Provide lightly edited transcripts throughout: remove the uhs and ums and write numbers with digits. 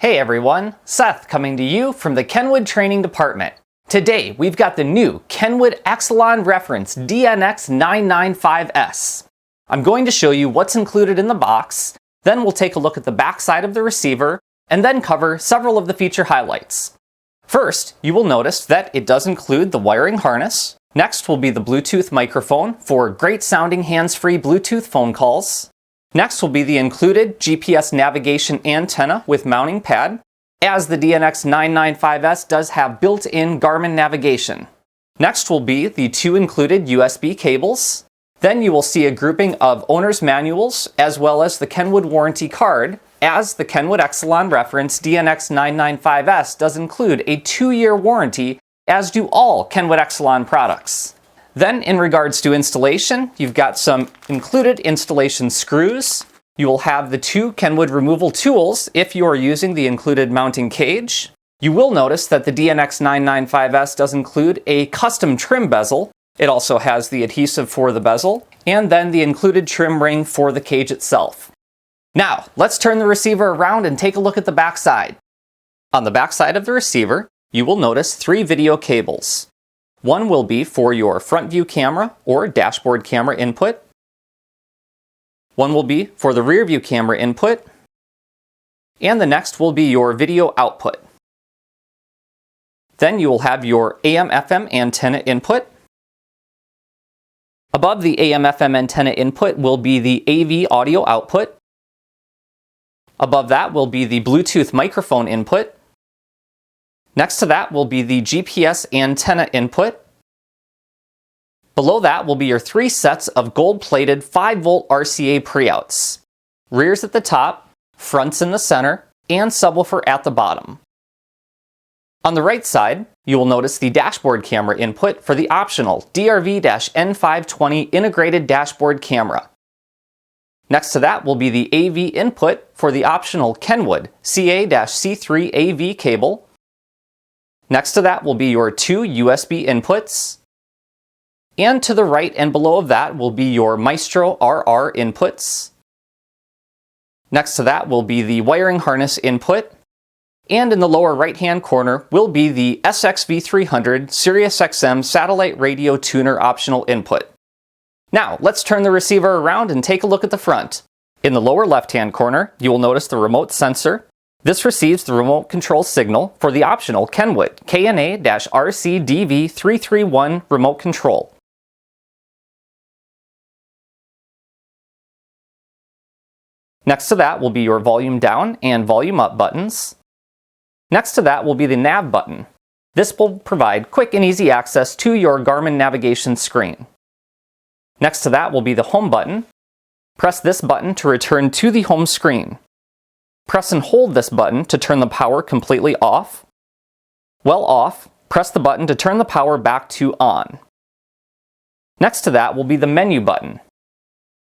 Hey everyone, Seth coming to you from the KENWOOD Training Department. Today we've got the new KENWOOD eXcelon reference DNX995S. I'm going to show you what's included in the box, then we'll take a look at the back side of the receiver, and then cover several of the feature highlights. First, you will notice that it does include the wiring harness. Next will be the Bluetooth microphone for great sounding hands-free Bluetooth phone calls. Next will be the included GPS navigation antenna with mounting pad, as the DNX995S does have built-in Garmin navigation. Next will be the two included USB cables. Then you will see a grouping of owner's manuals as well as the KENWOOD warranty card, as the KENWOOD eXcelon reference DNX995S does include a 2-year warranty, as do all KENWOOD eXcelon products. Then, in regards to installation, you've got some included installation screws. You will have the two KENWOOD removal tools if you are using the included mounting cage. You will notice that the DNX995S does include a custom trim bezel. It also has the adhesive for the bezel, and then the included trim ring for the cage itself. Now, let's turn the receiver around and take a look at the back side. On the back side of the receiver, you will notice 3 video cables. One will be for your front view camera or dashboard camera input. One will be for the rear view camera input. And the next will be your video output. Then you will have your AM/FM antenna input. Above the AM/FM antenna input will be the AV audio output. Above that will be the Bluetooth microphone input. Next to that will be the GPS antenna input. Below that will be your 3 sets of gold-plated 5-volt RCA pre-outs. Rears at the top, fronts in the center, and subwoofer at the bottom. On the right side, you will notice the dashboard camera input for the optional DRV-N520 integrated dashboard camera. Next to that will be the AV input for the optional KENWOOD CA-C3 AV cable. Next to that will be your 2 USB inputs. And to the right and below of that will be your Maestro RR inputs. Next to that will be the wiring harness input. And in the lower right hand corner will be the SXV300 SiriusXM satellite radio tuner optional input. Now let's turn the receiver around and take a look at the front. In the lower left hand corner, you will notice the remote sensor. This receives the remote control signal for the optional KENWOOD KNA-RCDV331 remote control. Next to that will be your volume down and volume up buttons. Next to that will be the nav button. This will provide quick and easy access to your Garmin navigation screen. Next to that will be the home button. Press this button to return to the home screen. Press and hold this button to turn the power completely off. While off, press the button to turn the power back to on. Next to that will be the menu button.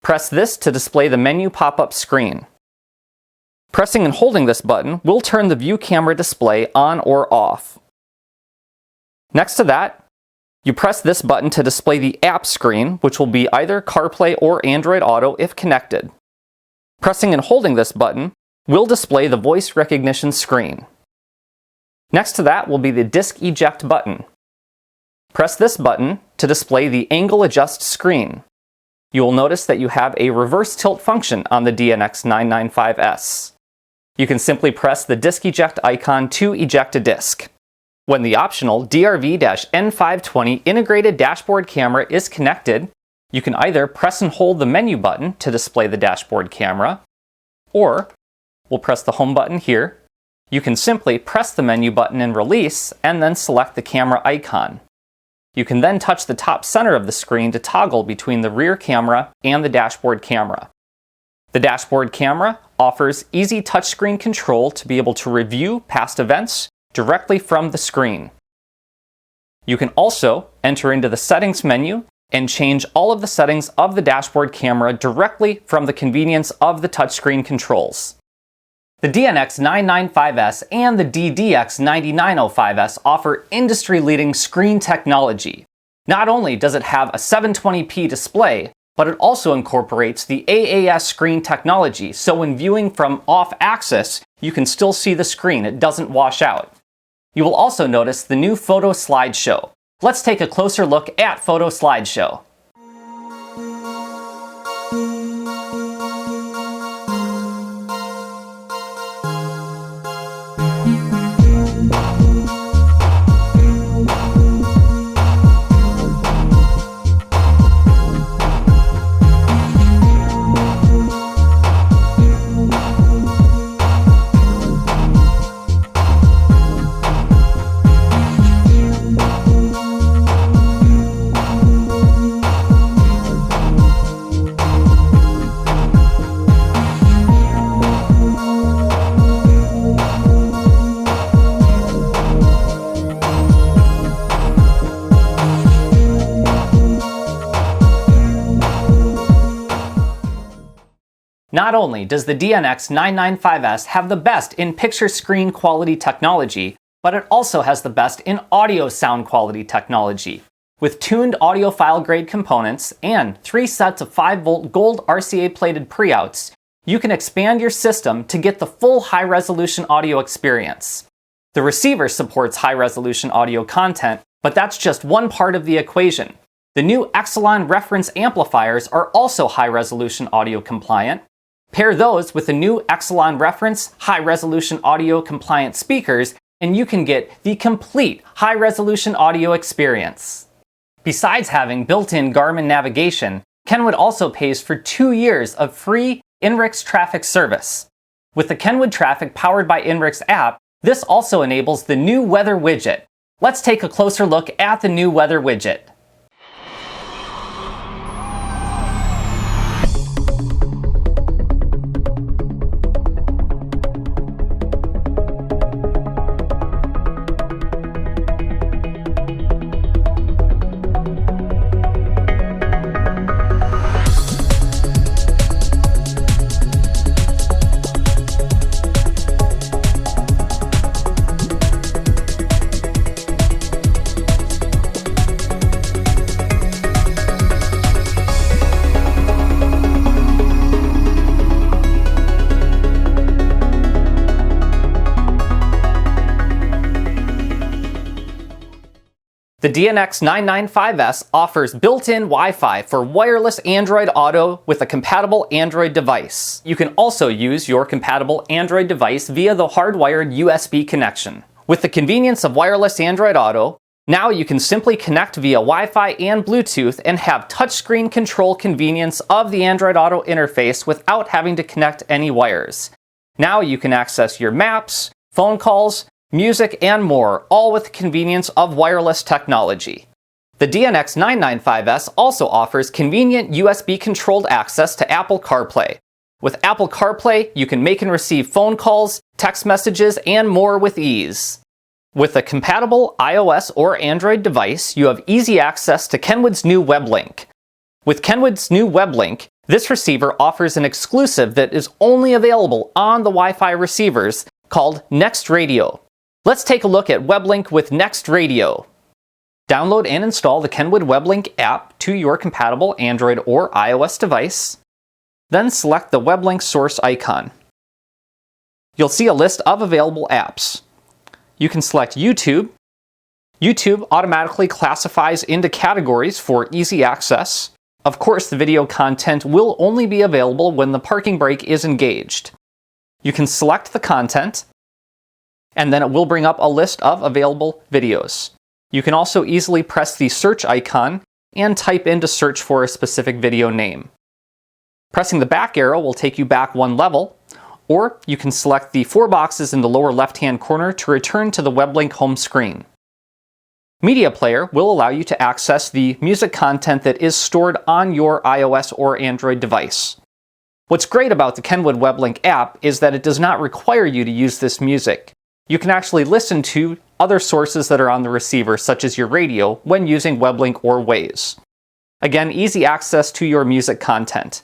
Press this to display the menu pop-up screen. Pressing and holding this button will turn the view camera display on or off. Next to that, you press this button to display the app screen, which will be either CarPlay or Android Auto if connected. Pressing and holding this button will display the voice recognition screen. Next to that will be the disc eject button. Press this button to display the angle adjust screen. You will notice that you have a reverse tilt function on the DNX995S. You can simply press the disc eject icon to eject a disc. When the optional DRV-N520 integrated dashboard camera is connected, you can either press and hold the menu button to display the dashboard camera, or we'll press the home button here. You can simply press the menu button and release, and then select the camera icon. You can then touch the top center of the screen to toggle between the rear camera and the dashboard camera. The dashboard camera offers easy touchscreen control to be able to review past events directly from the screen. You can also enter into the settings menu and change all of the settings of the dashboard camera directly from the convenience of the touchscreen controls. The DNX995S and the DDX9905S offer industry-leading screen technology. Not only does it have a 720p display, but it also incorporates the AAS screen technology, so when viewing from off-axis, you can still see the screen, it doesn't wash out. You will also notice the new Photo Slideshow. Let's take a closer look at Photo Slideshow. Not only does the DNX995S have the best in picture screen quality technology, but it also has the best in audio sound quality technology. With tuned audiophile grade components and 3 sets of 5-volt gold RCA plated pre-outs, you can expand your system to get the full high-resolution audio experience. The receiver supports high-resolution audio content, but that's just one part of the equation. The new eXcelon reference amplifiers are also high-resolution audio compliant. Pair those with the new eXcelon reference high-resolution audio compliant speakers, and you can get the complete high-resolution audio experience. Besides having built-in Garmin navigation, Kenwood also pays for 2 years of free Inrix traffic service. With the Kenwood traffic powered by Inrix app, this also enables the new weather widget. Let's take a closer look at the new weather widget. The DNX995S offers built-in Wi-Fi for wireless Android Auto with a compatible Android device. You can also use your compatible Android device via the hardwired USB connection. With the convenience of wireless Android Auto, now you can simply connect via Wi-Fi and Bluetooth and have touchscreen control convenience of the Android Auto interface without having to connect any wires. Now you can access your maps, phone calls, music, and more, all with the convenience of wireless technology. The DNX995S also offers convenient USB-controlled access to Apple CarPlay. With Apple CarPlay, you can make and receive phone calls, text messages, and more with ease. With a compatible iOS or Android device, you have easy access to Kenwood's new Weblink. With Kenwood's new Weblink, this receiver offers an exclusive that is only available on the Wi-Fi receivers called NextRadio. Let's take a look at Weblink with NextRadio. Download and install the Kenwood Weblink app to your compatible Android or iOS device. Then select the Weblink source icon. You'll see a list of available apps. You can select YouTube. YouTube automatically classifies into categories for easy access. Of course, the video content will only be available when the parking brake is engaged. You can select the content, and then it will bring up a list of available videos. You can also easily press the search icon and type in to search for a specific video name. Pressing the back arrow will take you back one level, or you can select the 4 boxes in the lower left-hand corner to return to the Weblink home screen. Media Player will allow you to access the music content that is stored on your iOS or Android device. What's great about the Kenwood Weblink app is that it does not require you to use this music. You can actually listen to other sources that are on the receiver, such as your radio, when using Weblink or Waze. Again, easy access to your music content.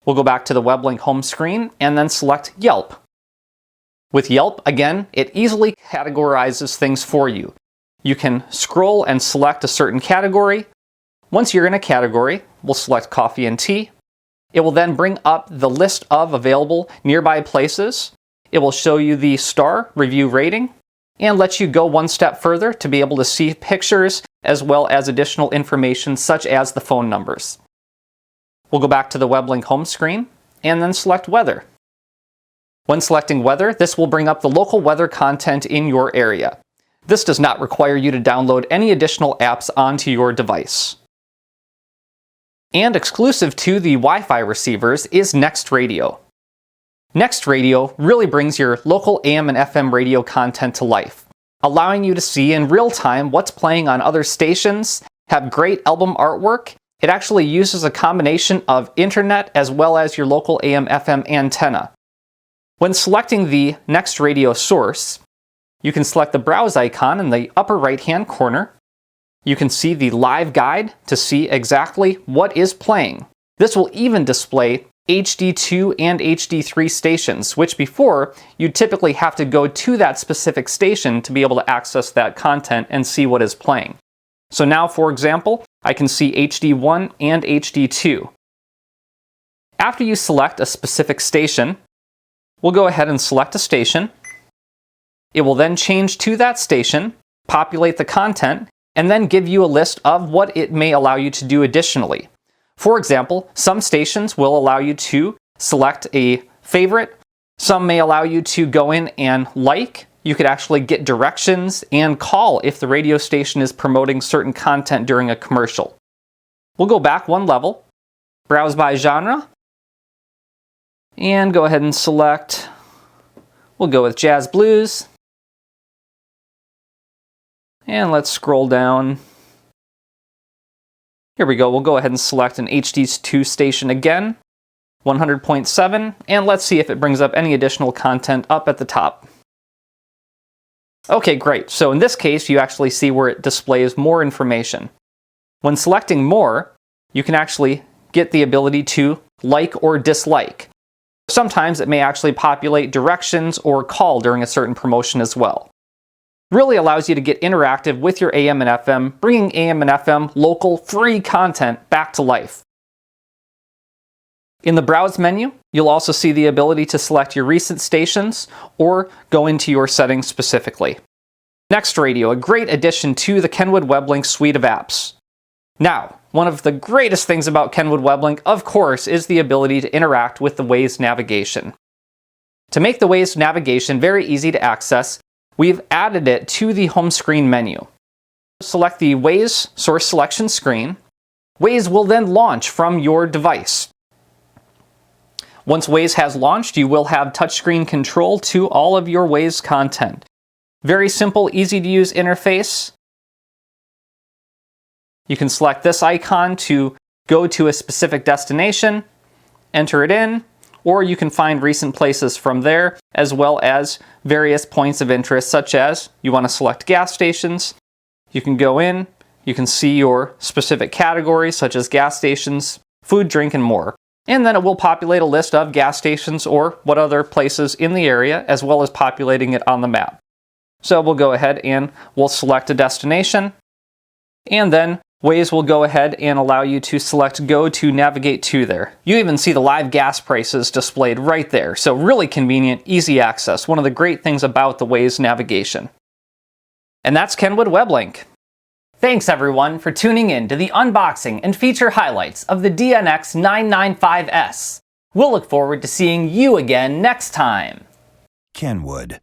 We'll go back to the Weblink home screen and then select Yelp. With Yelp, again, it easily categorizes things for you. You can scroll and select a certain category. Once you're in a category, we'll select coffee and tea. It will then bring up the list of available nearby places. It will show you the star review rating and let you go one step further to be able to see pictures as well as additional information such as the phone numbers. We'll go back to the Weblink home screen and then select weather. When selecting weather, this will bring up the local weather content in your area. This does not require you to download any additional apps onto your device. And exclusive to the Wi-Fi receivers is NextRadio. NextRadio really brings your local AM and FM radio content to life, allowing you to see in real time what's playing on other stations, have great album artwork. It actually uses a combination of internet as well as your local AM/FM antenna. When selecting the NextRadio source, you can select the browse icon in the upper right-hand corner. You can see the live guide to see exactly what is playing. This will even display HD2 and HD3 stations, which before you'd typically have to go to that specific station to be able to access that content and see what is playing. So now, for example, I can see HD1 and HD2. After you select a specific station, we'll go ahead and select a station. It will then change to that station, populate the content, and then give you a list of what it may allow you to do additionally. For example, some stations will allow you to select a favorite. Some may allow you to go in and like. You could actually get directions and call if the radio station is promoting certain content during a commercial. We'll go back one level, browse by genre, and go ahead and select, we'll go with Jazz Blues. And let's scroll down. Here we go, we'll go ahead and select an HD2 station again, 100.7, and let's see if it brings up any additional content up at the top. Okay, great. So in this case, you actually see where it displays more information. When selecting more, you can actually get the ability to like or dislike. Sometimes it may actually populate directions or call during a certain promotion as well. Really allows you to get interactive with your AM and FM, bringing AM and FM local free content back to life. In the Browse menu, you'll also see the ability to select your recent stations or go into your settings specifically. NextRadio, a great addition to the KENWOOD Weblink suite of apps. Now, one of the greatest things about KENWOOD Weblink, of course, is the ability to interact with the Waze navigation. To make the Waze navigation very easy to access, we've added it to the home screen menu. Select the Waze source selection screen. Waze will then launch from your device. Once Waze has launched, you will have touchscreen control to all of your Waze content. Very simple, easy to use interface. You can select this icon to go to a specific destination, enter it in, or you can find recent places from there, as well as various points of interest, such as you want to select gas stations. You can go in, you can see your specific categories, such as gas stations, food, drink, and more. And then it will populate a list of gas stations or what other places in the area, as well as populating it on the map. So we'll go ahead and we'll select a destination, and then Waze will go ahead and allow you to select Go to navigate to there. You even see the live gas prices displayed right there, so really convenient, easy access. One of the great things about the Waze navigation. And that's KENWOOD Weblink. Thanks everyone for tuning in to the unboxing and feature highlights of the DNX995S. We'll look forward to seeing you again next time. KENWOOD.